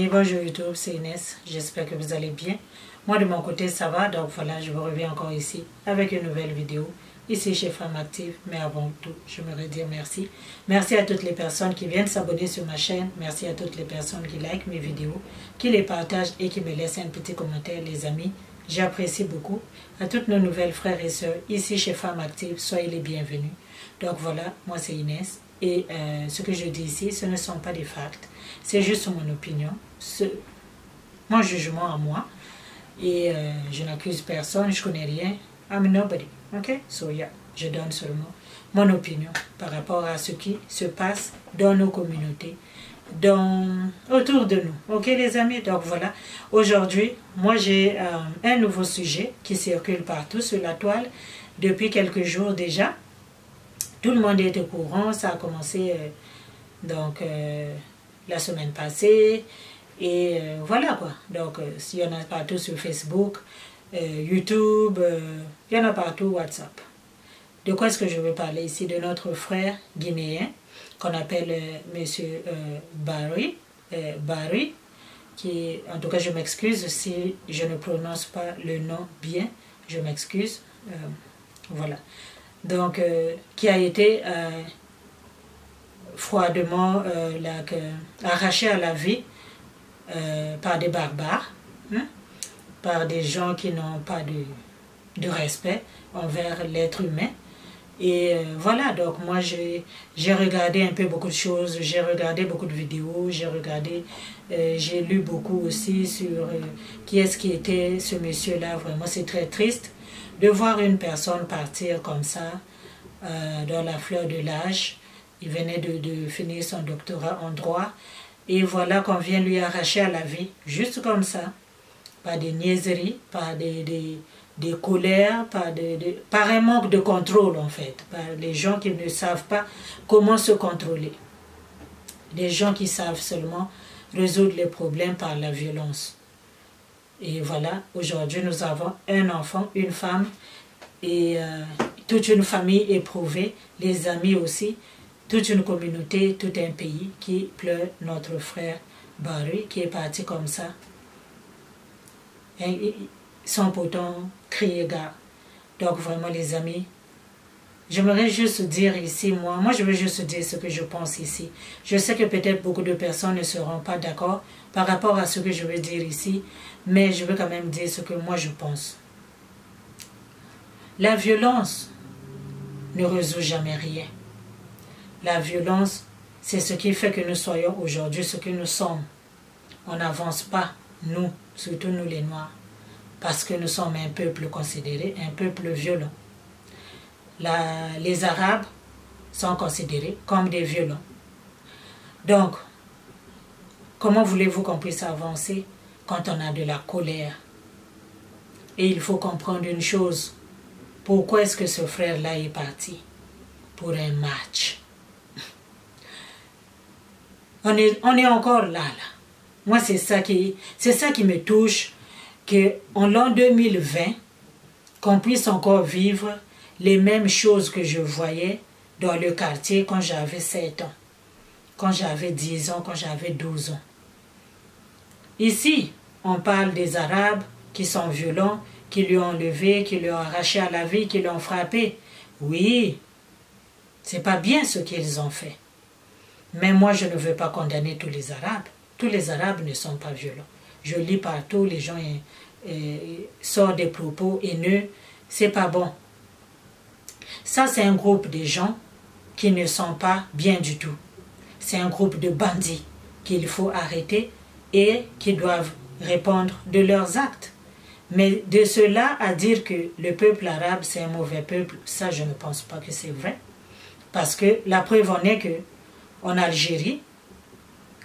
Bonjour YouTube, c'est Inès, j'espère que vous allez bien. Moi de mon côté ça va, donc voilà, je vous reviens encore ici avec une nouvelle vidéo, ici chez Femme Active. Mais avant tout, j'aimerais dire merci. Merci à toutes les personnes qui viennent s'abonner sur ma chaîne, merci à toutes les personnes qui likent mes vidéos, qui les partagent et qui me laissent un petit commentaire, les amis. J'apprécie beaucoup. À toutes nos nouvelles frères et sœurs, ici chez Femme Active, soyez les bienvenus. Donc voilà, moi c'est Inès. Et ce que je dis ici, ce ne sont pas des facts. C'est juste mon opinion, mon jugement à moi. Et je n'accuse personne, je connais rien. I'm nobody. Ok? So yeah, je donne seulement mon opinion par rapport à ce qui se passe dans nos communautés, autour de nous. Ok les amis? Donc voilà, aujourd'hui, moi j'ai un nouveau sujet qui circule partout sur la toile depuis quelques jours déjà. Tout le monde est au courant, ça a commencé la semaine passée. Et voilà quoi. Donc il y en a partout sur Facebook, YouTube, il y en a partout, WhatsApp. De quoi est-ce que je veux parler ici? De notre frère guinéen qu'on appelle Monsieur Barry, qui, en tout cas je m'excuse si je ne prononce pas le nom bien, je m'excuse. Voilà. Donc, qui a été froidement arraché à la vie par des barbares, hein, par des gens qui n'ont pas de respect envers l'être humain. Et voilà, donc moi j'ai regardé un peu beaucoup de choses, j'ai regardé beaucoup de vidéos, j'ai lu beaucoup aussi sur qui est-ce qui était ce monsieur-là. Vraiment, c'est très triste de voir une personne partir comme ça, dans la fleur de l'âge. Il venait de finir son doctorat en droit. Et voilà qu'on vient lui arracher à la vie, juste comme ça. Par des niaiseries, par des colères, par un manque de contrôle en fait. Par les gens qui ne savent pas comment se contrôler. Des gens qui savent seulement résoudre les problèmes par la violence. Et voilà, aujourd'hui nous avons un enfant, une femme et toute une famille éprouvée, les amis aussi, toute une communauté, tout un pays qui pleure notre frère Barry qui est parti comme ça, et sans pourtant crier gare. Donc vraiment les amis, j'aimerais juste dire ici, moi je veux juste dire ce que je pense ici. Je sais que peut-être beaucoup de personnes ne seront pas d'accord par rapport à ce que je veux dire ici, mais je veux quand même dire ce que moi je pense. La violence ne résout jamais rien. La violence, c'est ce qui fait que nous soyons aujourd'hui ce que nous sommes. On n'avance pas, nous, surtout nous les Noirs, parce que nous sommes un peuple considéré, un peuple violent. Les Arabes sont considérés comme des violents. Donc, comment voulez-vous qu'on puisse avancer quand on a de la colère? Et il faut comprendre une chose. Pourquoi est-ce que ce frère-là est parti? Pour un match. On est encore là. Moi, c'est ça qui me touche, qu'en l'an 2020, qu'on puisse encore vivre les mêmes choses que je voyais dans le quartier quand j'avais 7 ans, quand j'avais 10 ans, quand j'avais 12 ans. Ici, on parle des Arabes qui sont violents, qui lui ont enlevé, qui lui ont arraché à la vie, qui l'ont frappé. Oui, c'est pas bien ce qu'ils ont fait. Mais moi, je ne veux pas condamner tous les Arabes. Tous les Arabes ne sont pas violents. Je lis partout, les gens sortent des propos haineux. C'est pas bon. Ça, c'est un groupe de gens qui ne sont pas bien du tout. C'est un groupe de bandits qu'il faut arrêter et qui doivent répondre de leurs actes. Mais de cela à dire que le peuple arabe, c'est un mauvais peuple, ça, je ne pense pas que c'est vrai. Parce que la preuve en est que en Algérie,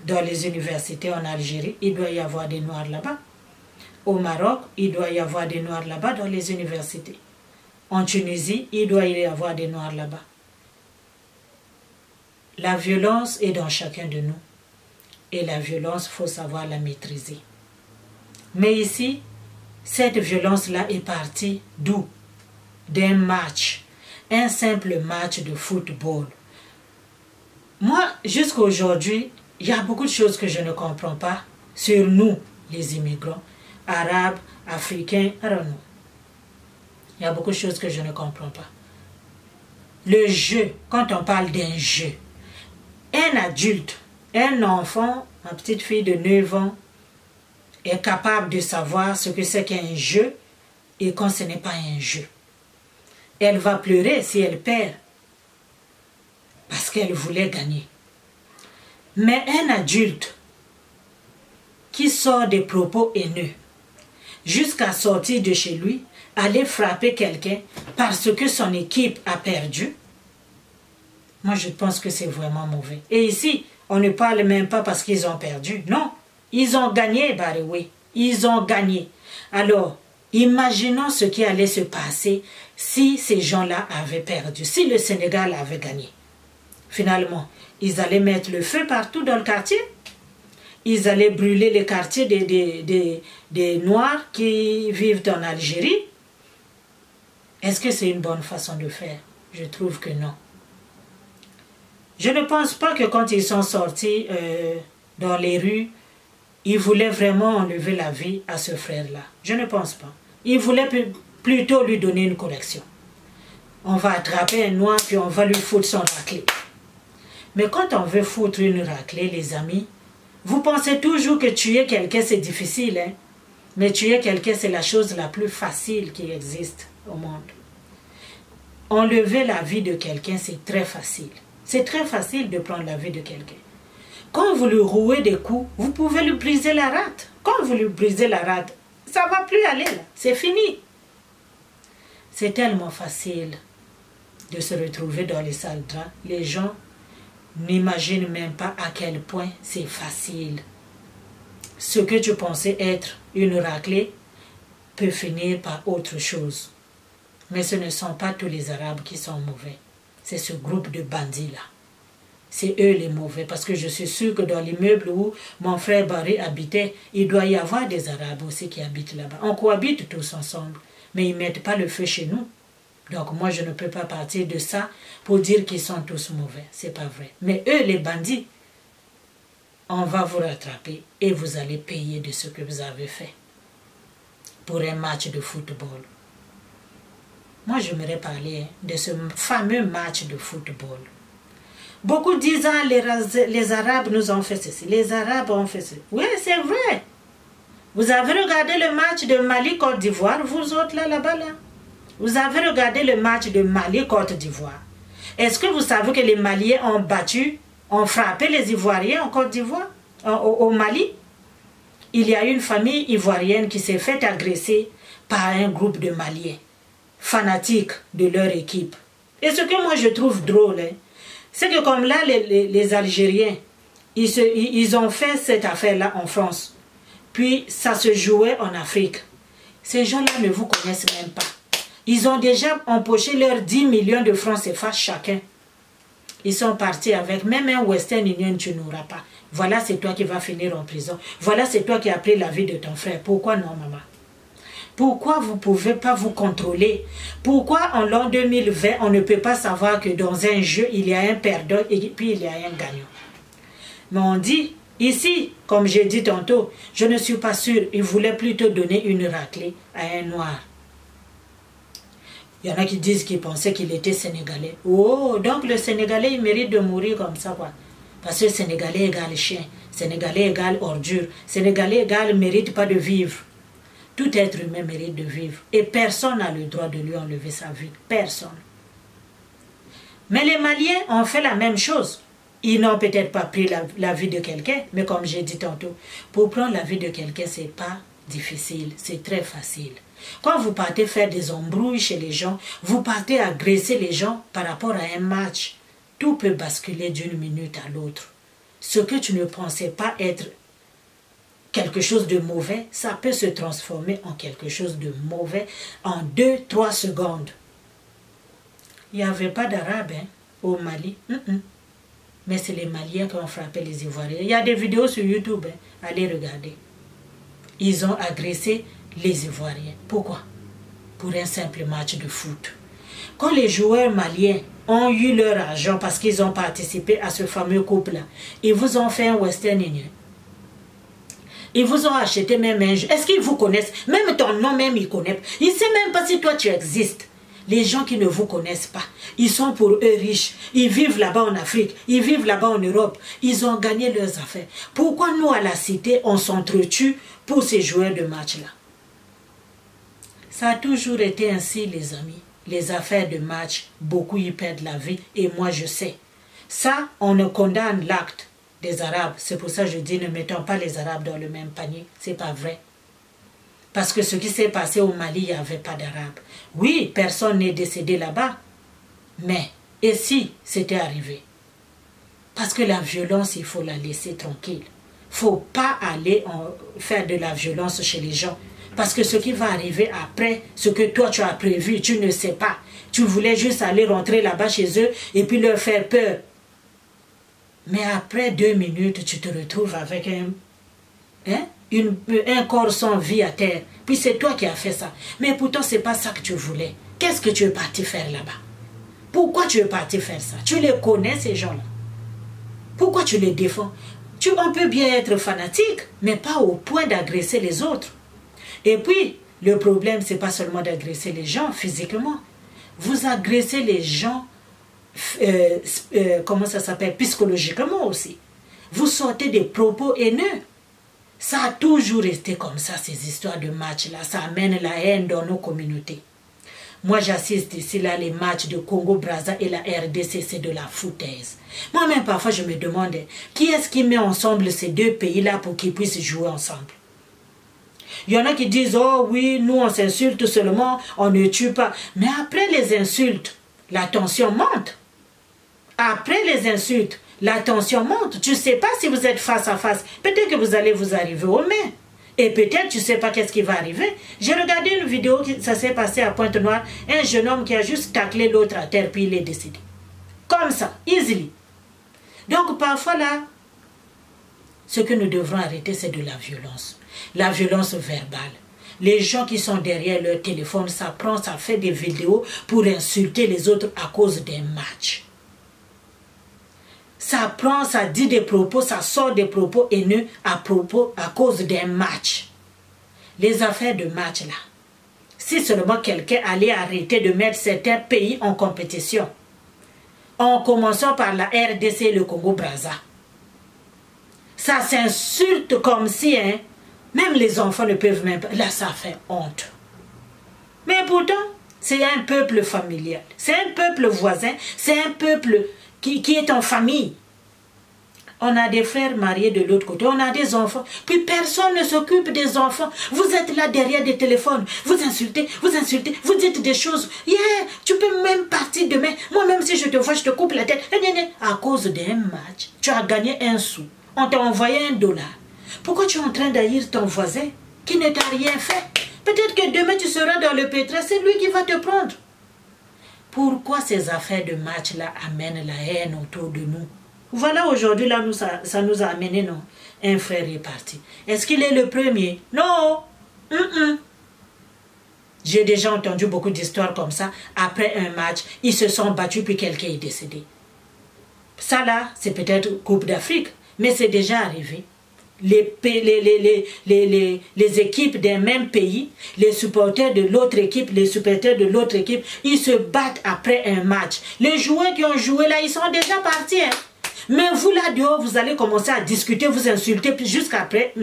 dans les universités en Algérie, il doit y avoir des Noirs là-bas. Au Maroc, il doit y avoir des Noirs là-bas dans les universités. En Tunisie, il doit y avoir des Noirs là-bas. La violence est dans chacun de nous. Et la violence, il faut savoir la maîtriser. Mais ici, cette violence-là est partie d'où? D'un match. Un simple match de football. Moi, jusqu'à aujourd'hui, il y a beaucoup de choses que je ne comprends pas sur nous, les immigrants, arabes, africains, I don't know. Il y a beaucoup de choses que je ne comprends pas. Le jeu, quand on parle d'un jeu, un adulte, un enfant, ma petite fille de 9 ans, est capable de savoir ce que c'est qu'un jeu et quand ce n'est pas un jeu. Elle va pleurer si elle perd parce qu'elle voulait gagner. Mais un adulte qui sort des propos haineux jusqu'à sortir de chez lui, aller frapper quelqu'un parce que son équipe a perdu, moi je pense que c'est vraiment mauvais. Et ici, on ne parle même pas parce qu'ils ont perdu. Non, ils ont gagné, by the way. Ils ont gagné. Alors, imaginons ce qui allait se passer si ces gens-là avaient perdu, si le Sénégal avait gagné. Finalement, ils allaient mettre le feu partout dans le quartier. Ils allaient brûler les quartiers des Noirs qui vivent en Algérie. Est-ce que c'est une bonne façon de faire? Je trouve que non. Je ne pense pas que quand ils sont sortis dans les rues, ils voulaient vraiment enlever la vie à ce frère-là. Je ne pense pas. Ils voulaient plutôt lui donner une correction. On va attraper un noir puis on va lui foutre son raclée. Mais quand on veut foutre une raclée, les amis, vous pensez toujours que tuer quelqu'un c'est difficile, hein? Mais tuer quelqu'un c'est la chose la plus facile qui existe au monde. Enlever la vie de quelqu'un c'est très facile. C'est très facile de prendre la vie de quelqu'un. Quand vous lui rouez des coups, vous pouvez lui briser la rate. Quand vous lui brisez la rate, ça ne va plus aller là. C'est fini. C'est tellement facile de se retrouver dans les sales draps. Les gens n'imaginent même pas à quel point c'est facile. Ce que tu pensais être une raclée peut finir par autre chose. Mais ce ne sont pas tous les Arabes qui sont mauvais. C'est ce groupe de bandits-là. C'est eux les mauvais. Parce que je suis sûr que dans l'immeuble où mon frère Barry habitait, il doit y avoir des Arabes aussi qui habitent là-bas. On cohabite tous ensemble. Mais ils ne mettent pas le feu chez nous. Donc moi, je ne peux pas partir de ça pour dire qu'ils sont tous mauvais. C'est pas vrai. Mais eux, les bandits, on va vous rattraper et vous allez payer de ce que vous avez fait pour un match de football. Moi, j'aimerais parler de ce fameux match de football. Beaucoup disent, ah, les Arabes nous ont fait ceci, les Arabes ont fait ceci. Oui, c'est vrai. Vous avez regardé le match de Mali-Côte d'Ivoire, vous autres là-bas, là. Vous avez regardé le match de Mali-Côte d'Ivoire. Est-ce que vous savez que les Maliens ont battu, ont frappé les Ivoiriens en Côte d'Ivoire, au Mali? Il y a une famille ivoirienne qui s'est fait agresser par un groupe de Maliens, fanatiques de leur équipe. Et ce que moi je trouve drôle, hein, c'est que comme là, les Algériens, ils ont fait cette affaire-là en France. Puis ça se jouait en Afrique. Ces gens-là ne vous connaissent même pas. Ils ont déjà empoché leurs 10 millions de francs CFA chacun. Ils sont partis avec même un Western Union, tu n'auras pas. Voilà, c'est toi qui vas finir en prison. Voilà, c'est toi qui as pris la vie de ton frère. Pourquoi non, maman? Pourquoi vous ne pouvez pas vous contrôler? Pourquoi en l'an 2020, on ne peut pas savoir que dans un jeu, il y a un perdant et puis il y a un gagnant? Mais on dit, ici, comme j'ai dit tantôt, je ne suis pas sûr, il voulait plutôt donner une raclée à un noir. Il y en a qui disent qu'ils pensaient qu'il était sénégalais. Oh, donc le Sénégalais, il mérite de mourir comme ça, quoi. Parce que Sénégalais égale chien, Sénégalais égale ordure, Sénégalais égale mérite pas de vivre. Tout être humain mérite de vivre. Et personne n'a le droit de lui enlever sa vie. Personne. Mais les Maliens ont fait la même chose. Ils n'ont peut-être pas pris la vie de quelqu'un, mais comme j'ai dit tantôt, pour prendre la vie de quelqu'un, ce n'est pas difficile, c'est très facile. Quand vous partez faire des embrouilles chez les gens, vous partez agresser les gens par rapport à un match, tout peut basculer d'une minute à l'autre. Ce que tu ne pensais pas être quelque chose de mauvais, ça peut se transformer en quelque chose de mauvais en 2-3 secondes. Il n'y avait pas d'Arabes au Mali. Mais c'est les Maliens qui ont frappé les Ivoiriens. Il y a des vidéos sur YouTube, allez regarder. Ils ont agressé les Ivoiriens. Pourquoi? Pour un simple match de foot. Quand les joueurs maliens ont eu leur argent parce qu'ils ont participé à ce fameux couple-là, ils vous ont fait un Western Union. Ils vous ont acheté même un jeu. Est-ce qu'ils vous connaissent? Même ton nom même, ils connaissent. Ils ne savent même pas si toi tu existes. Les gens qui ne vous connaissent pas, ils sont pour eux riches. Ils vivent là-bas en Afrique, ils vivent là-bas en Europe. Ils ont gagné leurs affaires. Pourquoi nous, à la cité, on s'entretue pour ces joueurs de match-là? Ça a toujours été ainsi, les amis. Les affaires de match, beaucoup y perdent la vie. Et moi, je sais. Ça, on ne condamne l'acte des Arabes. C'est pour ça que je dis, ne mettons pas les Arabes dans le même panier. C'est pas vrai. Parce que ce qui s'est passé au Mali, il n'y avait pas d'Arabes. Oui, personne n'est décédé là-bas. Mais, et si c'était arrivé? Parce que la violence, il faut la laisser tranquille. Il ne faut pas aller faire de la violence chez les gens. Parce que ce qui va arriver après, ce que toi tu as prévu, tu ne sais pas. Tu voulais juste aller rentrer là-bas chez eux et puis leur faire peur. Mais après 2 minutes, tu te retrouves avec un corps sans vie à terre. Puis c'est toi qui as fait ça. Mais pourtant, ce n'est pas ça que tu voulais. Qu'est-ce que tu es parti faire là-bas? Pourquoi tu es parti faire ça? Tu les connais, ces gens-là. Pourquoi tu les défends? On peut bien être fanatique, mais pas au point d'agresser les autres. Et puis, le problème, ce n'est pas seulement d'agresser les gens physiquement. Vous agressez les gens, comment ça s'appelle, psychologiquement aussi. Vous sortez des propos haineux. Ça a toujours été comme ça, ces histoires de matchs-là. Ça amène la haine dans nos communautés. Moi, j'assiste ici, là, les matchs de Congo-Brazza et la RDC, c'est de la foutaise. Moi-même, parfois, je me demande, qui est-ce qui met ensemble ces deux pays-là pour qu'ils puissent jouer ensemble? Il y en a qui disent, oh oui, nous, on s'insulte seulement, on ne tue pas. Mais après les insultes, la tension monte. Après les insultes, la tension monte. Tu ne sais pas si vous êtes face à face. Peut-être que vous allez vous arriver aux mains. Et peut-être tu ne sais pas qu'est-ce qui va arriver. J'ai regardé une vidéo, ça s'est passé à Pointe-Noire. Un jeune homme qui a juste taclé l'autre à terre, puis il est décédé. Comme ça, easily. Donc parfois là, ce que nous devrons arrêter, c'est de la violence. La violence verbale. Les gens qui sont derrière leur téléphone, ça fait des vidéos pour insulter les autres à cause d'un match. Ça dit des propos, ça sort des propos haineux à cause d'un match. Les affaires de match là, si seulement quelqu'un allait arrêter de mettre certains pays en compétition, en commençant par la RDC et le Congo-Brazza, ça s'insulte comme si, même les enfants ne peuvent même pas. Là, ça fait honte. Mais pourtant, c'est un peuple familial. C'est un peuple voisin. C'est un peuple qui est en famille. On a des frères mariés de l'autre côté. On a des enfants. Puis personne ne s'occupe des enfants. Vous êtes là derrière des téléphones. Vous insultez. Vous dites des choses. Yeah, tu peux même partir demain. Moi, même si je te vois, je te coupe la tête. À cause d'un match, tu as gagné 1 sou. On t'a envoyé $1. Pourquoi tu es en train d'haïr ton voisin qui ne t'a rien fait? Peut-être que demain tu seras dans le pétrin, c'est lui qui va te prendre. Pourquoi ces affaires de match-là amènent la haine autour de nous? Voilà, aujourd'hui, là, ça nous a amené, non? Un frère est parti. Est-ce qu'il est le premier? Non! J'ai déjà entendu beaucoup d'histoires comme ça. Après un match, ils se sont battus puis quelqu'un est décédé. Ça, là, c'est peut-être Coupe d'Afrique, mais c'est déjà arrivé. Les équipes d'un même pays, les supporters de l'autre équipe, ils se battent après un match. Les joueurs qui ont joué là, ils sont déjà partis. Mais vous là dehors, vous allez commencer à discuter, vous insulter, puis jusqu'après,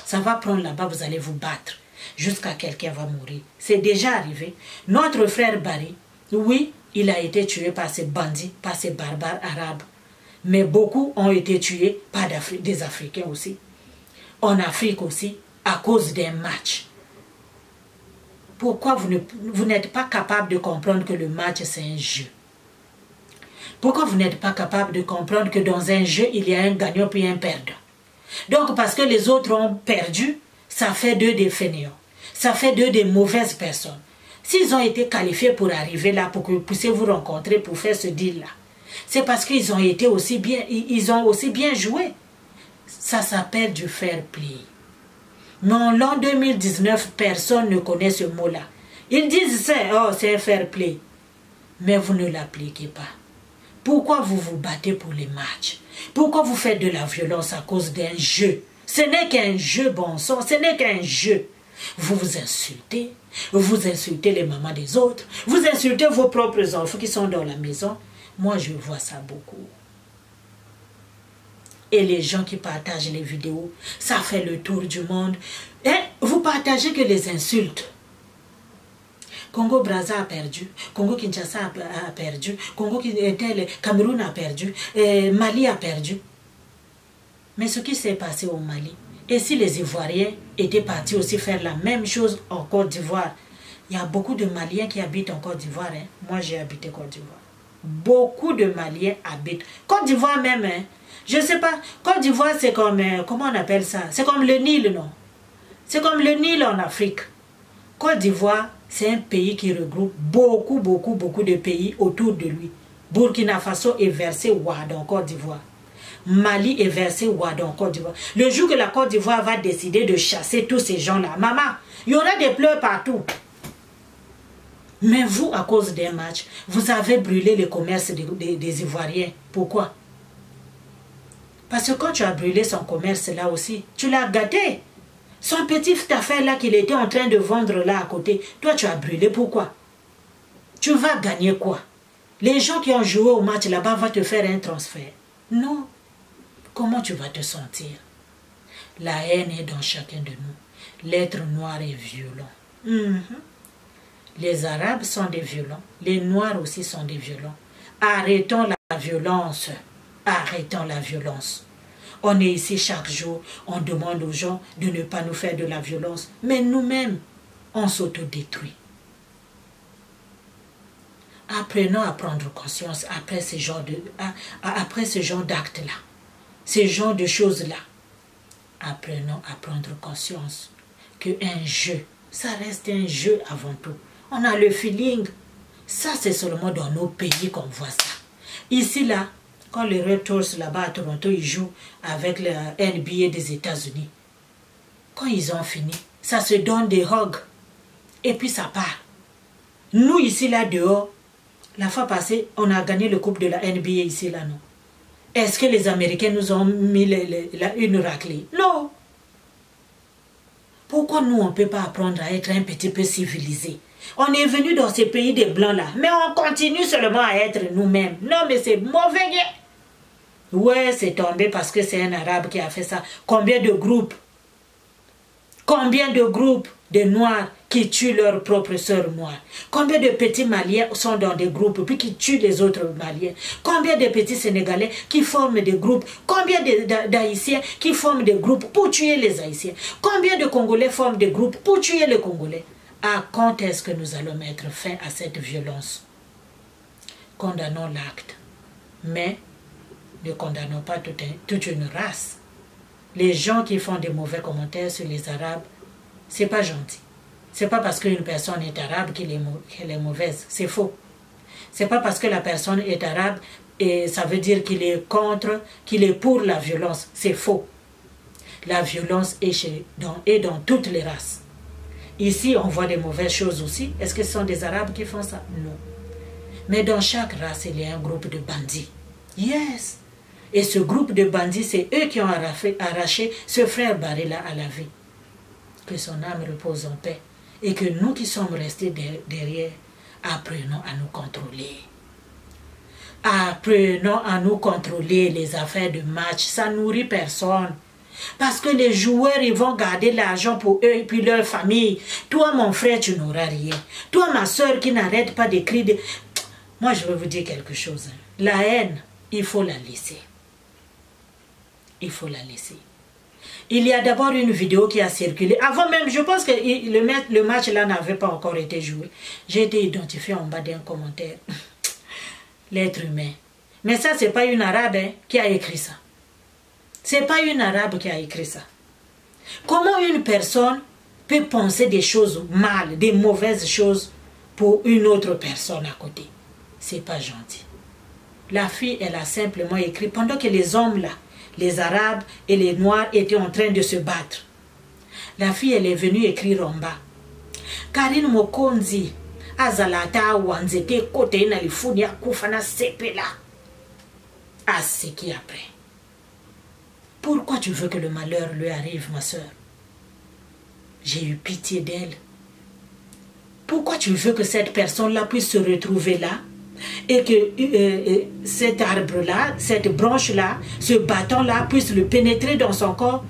ça va prendre là-bas, vous allez vous battre. Jusqu'à quelqu'un va mourir. C'est déjà arrivé. Notre frère Barry, oui, il a été tué par ces bandits, par ces barbares arabes. Mais beaucoup ont été tués par des Africains aussi. En Afrique aussi, à cause d'un match. Pourquoi vous n'êtes pas capable de comprendre que le match, c'est un jeu? Pourquoi vous n'êtes pas capable de comprendre que dans un jeu, il y a un gagnant puis un perdant? Donc, parce que les autres ont perdu, ça fait d'eux des fainéants. Ça fait d'eux des mauvaises personnes. S'ils ont été qualifiés pour arriver là, pour que vous puissiez vous rencontrer, pour faire ce deal-là, c'est parce qu'ils ont été aussi bien, ils ont aussi bien joué. Ça s'appelle du fair play. Mais en l'an 2019, personne ne connaît ce mot-là. Ils disent ça, oh, c'est un fair play. Mais vous ne l'appliquez pas. Pourquoi vous vous battez pour les matchs? Pourquoi vous faites de la violence à cause d'un jeu? Ce n'est qu'un jeu, bon sang, ce n'est qu'un jeu. Vous vous insultez les mamans des autres, vous insultez vos propres enfants qui sont dans la maison. Moi, je vois ça beaucoup. Et les gens qui partagent les vidéos, ça fait le tour du monde. Et vous partagez que les insultes. Congo-Brazza a perdu, Congo-Kinshasa a perdu, Cameroun a perdu, Mali a perdu. Mais ce qui s'est passé au Mali, et si les Ivoiriens étaient partis aussi faire la même chose en Côte d'Ivoire, il y a beaucoup de Maliens qui habitent en Côte d'Ivoire. Hein. Moi, j'ai habité Côte d'Ivoire. Beaucoup de Maliens habitent. Côte d'Ivoire même, hein. Je ne sais pas. Côte d'Ivoire, c'est comme, comment on appelle ça? C'est comme le Nil, non? C'est comme le Nil en Afrique. Côte d'Ivoire, c'est un pays qui regroupe beaucoup de pays autour de lui. Burkina Faso est versé Ouad en Côte d'Ivoire. Mali est versé Ouad en Côte d'Ivoire. Le jour que la Côte d'Ivoire va décider de chasser tous ces gens-là, maman, il y aura des pleurs partout. Mais vous, à cause d'un match, vous avez brûlé le commerce des Ivoiriens. Pourquoi? Parce que quand tu as brûlé son commerce là aussi, tu l'as gâté. Son petit affaire là qu'il était en train de vendre là à côté, toi tu as brûlé. Pourquoi? Tu vas gagner quoi? Les gens qui ont joué au match là-bas vont te faire un transfert. Non. Comment tu vas te sentir? La haine est dans chacun de nous. L'être noir est violent. Les Arabes sont des violents. Les Noirs aussi sont des violents. Arrêtons la violence. Arrêtons la violence. On est ici chaque jour, on demande aux gens de ne pas nous faire de la violence. Mais nous-mêmes, on s'autodétruit. Apprenons à prendre conscience après ce genre d'actes-là. Ce genre de choses-là. Apprenons à prendre conscience qu'un jeu, ça reste un jeu avant tout. On a le feeling. Ça, c'est seulement dans nos pays qu'on voit ça. Ici, là, quand les Raptors là-bas à Toronto, ils jouent avec le NBA des États-Unis. Quand ils ont fini, ça se donne des hugs. Et puis ça part. Nous, ici, là, dehors, la fois passée, on a gagné le coupe de la NBA ici, là, non? Est-ce que les Américains nous ont mis une raclée? Non. Pourquoi nous, on ne peut pas apprendre à être un petit peu civilisés? On est venu dans ces pays des Blancs-là, mais on continue seulement à être nous-mêmes. Non, mais c'est mauvais. Ouais, c'est tombé parce que c'est un Arabe qui a fait ça. Combien de groupes de Noirs qui tuent leurs propres sœurs noires? Combien de petits Maliens sont dans des groupes puis qui tuent les autres Maliens? Combien de petits Sénégalais qui forment des groupes? Combien d'Haïtiens qui forment des groupes pour tuer les Haïtiens? Combien de Congolais forment des groupes pour tuer les Congolais? À quand est-ce que nous allons mettre fin à cette violence? Condamnons l'acte, mais ne condamnons pas toute une race. Les gens qui font des mauvais commentaires sur les Arabes, c'est pas gentil. C'est pas parce qu'une personne est arabe qu'elle est mauvaise. C'est faux. C'est pas parce que la personne est arabe et ça veut dire qu'il est contre, qu'il est pour la violence. C'est faux. La violence est dans toutes les races. Ici, on voit des mauvaises choses aussi. Est-ce que ce sont des Arabes qui font ça? Non. Mais dans chaque race, il y a un groupe de bandits. Yes. Et ce groupe de bandits, c'est eux qui ont arraché ce frère Barré-là à la vie. Que son âme repose en paix. Et que nous qui sommes restés derrière, apprenons à nous contrôler. Apprenons à nous contrôler les affaires de match. Ça nourrit personne. Parce que les joueurs, ils vont garder l'argent pour eux et puis leur famille. Toi, mon frère, tu n'auras rien. Toi, ma soeur qui n'arrête pas d'écrire. Moi, je vais vous dire quelque chose. La haine, il faut la laisser. Il faut la laisser. Il y a d'abord une vidéo qui a circulé. Avant même, je pense que le match là n'avait pas encore été joué. J'ai été identifié en bas d'un commentaire. L'être humain. Mais ça, c'est pas une arabe qui a écrit ça. C'est pas une arabe qui a écrit ça. Comment une personne peut penser des choses mal, des mauvaises choses pour une autre personne à côté? C'est pas gentil. La fille, elle a simplement écrit, pendant que les hommes là, les Arabes et les Noirs étaient en train de se battre. La fille, elle est venue écrire en bas. Karine Mokonzi, Azalata Wanzete, Kote Nalifunia, Koufana Sepela. À ce qui après. Pourquoi Pourquoi tu veux que le malheur lui arrive, ma soeur? J'ai eu pitié d'elle. Pourquoi tu veux que cette personne-là puisse se retrouver là et que cet arbre-là, cette branche-là, ce bâton-là puisse le pénétrer dans son corps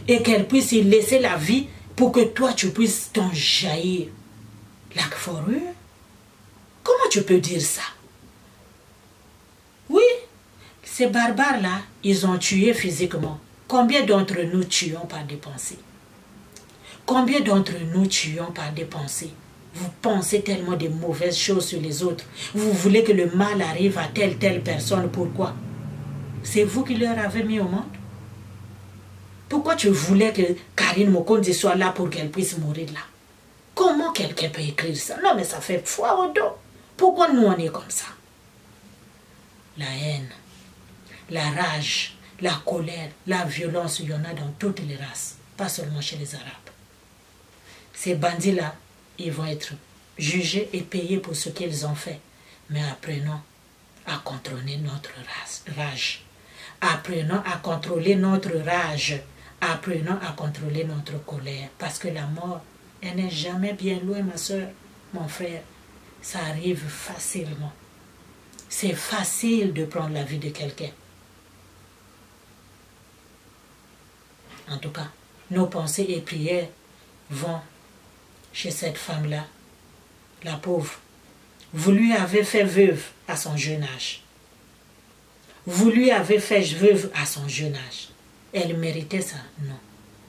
et qu'elle puisse y laisser la vie pour que toi, tu puisses t'en jaillir? Lac Foreux? Comment tu peux dire ça? Oui, ces barbares-là, ils ont tué physiquement. Combien d'entre nous tuons par des pensées? Combien d'entre nous tuons par des pensées? Vous pensez tellement de mauvaises choses sur les autres. Vous voulez que le mal arrive à telle personne. Pourquoi? C'est vous qui leur avez mis au monde? Pourquoi tu voulais que Karine Mokonzi soit là pour qu'elle puisse mourir là? Comment quelqu'un peut écrire ça? Non, mais ça fait foi au dos. Pourquoi nous on est comme ça? La haine, la rage, la colère, la violence, il y en a dans toutes les races, pas seulement chez les Arabes. Ces bandits-là, ils vont être jugés et payés pour ce qu'ils ont fait. Mais apprenons à contrôler notre rage. Apprenons à contrôler notre rage. Apprenons à contrôler notre colère. Parce que la mort, elle n'est jamais bien loin, ma soeur, mon frère. Ça arrive facilement. C'est facile de prendre la vie de quelqu'un. En tout cas, nos pensées et prières vont chez cette femme-là, la pauvre. Vous lui avez fait veuve à son jeune âge. Vous lui avez fait veuve à son jeune âge. Elle méritait ça? Non.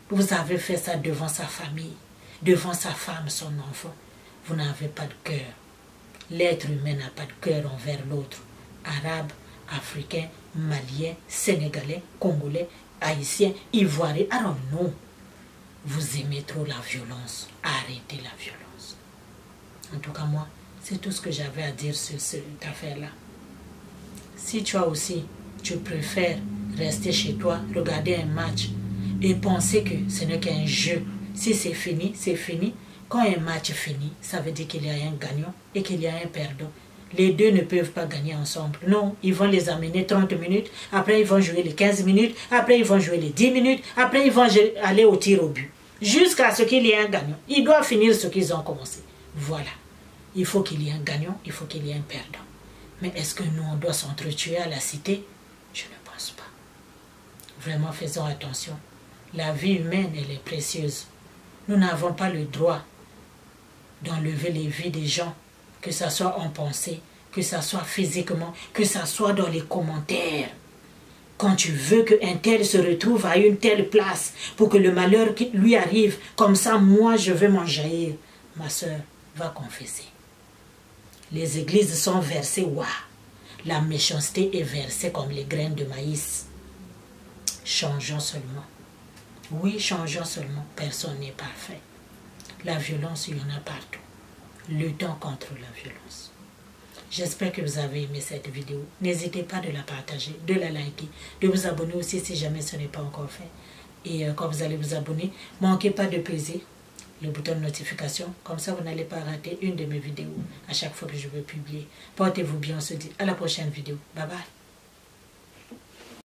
Vous avez fait ça devant sa famille, devant sa femme, son enfant. Vous n'avez pas de cœur. L'être humain n'a pas de cœur envers l'autre. Arabe, africain, malien, sénégalais, congolais, haïtien, ivoirien. Alors non. Vous aimez trop la violence. Arrêtez la violence. En tout cas, moi, c'est tout ce que j'avais à dire sur cette affaire-là. Si toi aussi, tu préfères rester chez toi, regarder un match et penser que ce n'est qu'un jeu. Si c'est fini, c'est fini. Quand un match finit, ça veut dire qu'il y a un gagnant et qu'il y a un perdant. Les deux ne peuvent pas gagner ensemble. Non, ils vont les amener 30 minutes, après ils vont jouer les 15 minutes, après ils vont jouer les 10 minutes, après ils vont aller au tir au but. Jusqu'à ce qu'il y ait un gagnant. Ils doivent finir ce qu'ils ont commencé. Voilà. Il faut qu'il y ait un gagnant, il faut qu'il y ait un perdant. Mais est-ce que nous, on doit s'entretuer à la cité? Je ne pense pas. Vraiment, faisons attention. La vie humaine, elle est précieuse. Nous n'avons pas le droit d'enlever les vies des gens, que ce soit en pensée, que ce soit physiquement, que ce soit dans les commentaires. Quand tu veux qu'un tel se retrouve à une telle place pour que le malheur lui arrive, comme ça, moi, je veux m'en jaillir. Ma soeur, va confesser. Les églises sont versées, waouh. La méchanceté est versée comme les graines de maïs. Changeons seulement. Oui, changeons seulement. Personne n'est parfait. La violence, il y en a partout. Luttons contre la violence. J'espère que vous avez aimé cette vidéo. N'hésitez pas de la partager, de la liker, de vous abonner aussi si jamais ce n'est pas encore fait. Et quand vous allez vous abonner, ne manquez pas de peser le bouton de notification. Comme ça, vous n'allez pas rater une de mes vidéos à chaque fois que je veux publier. Portez-vous bien, on se dit à la prochaine vidéo. Bye bye.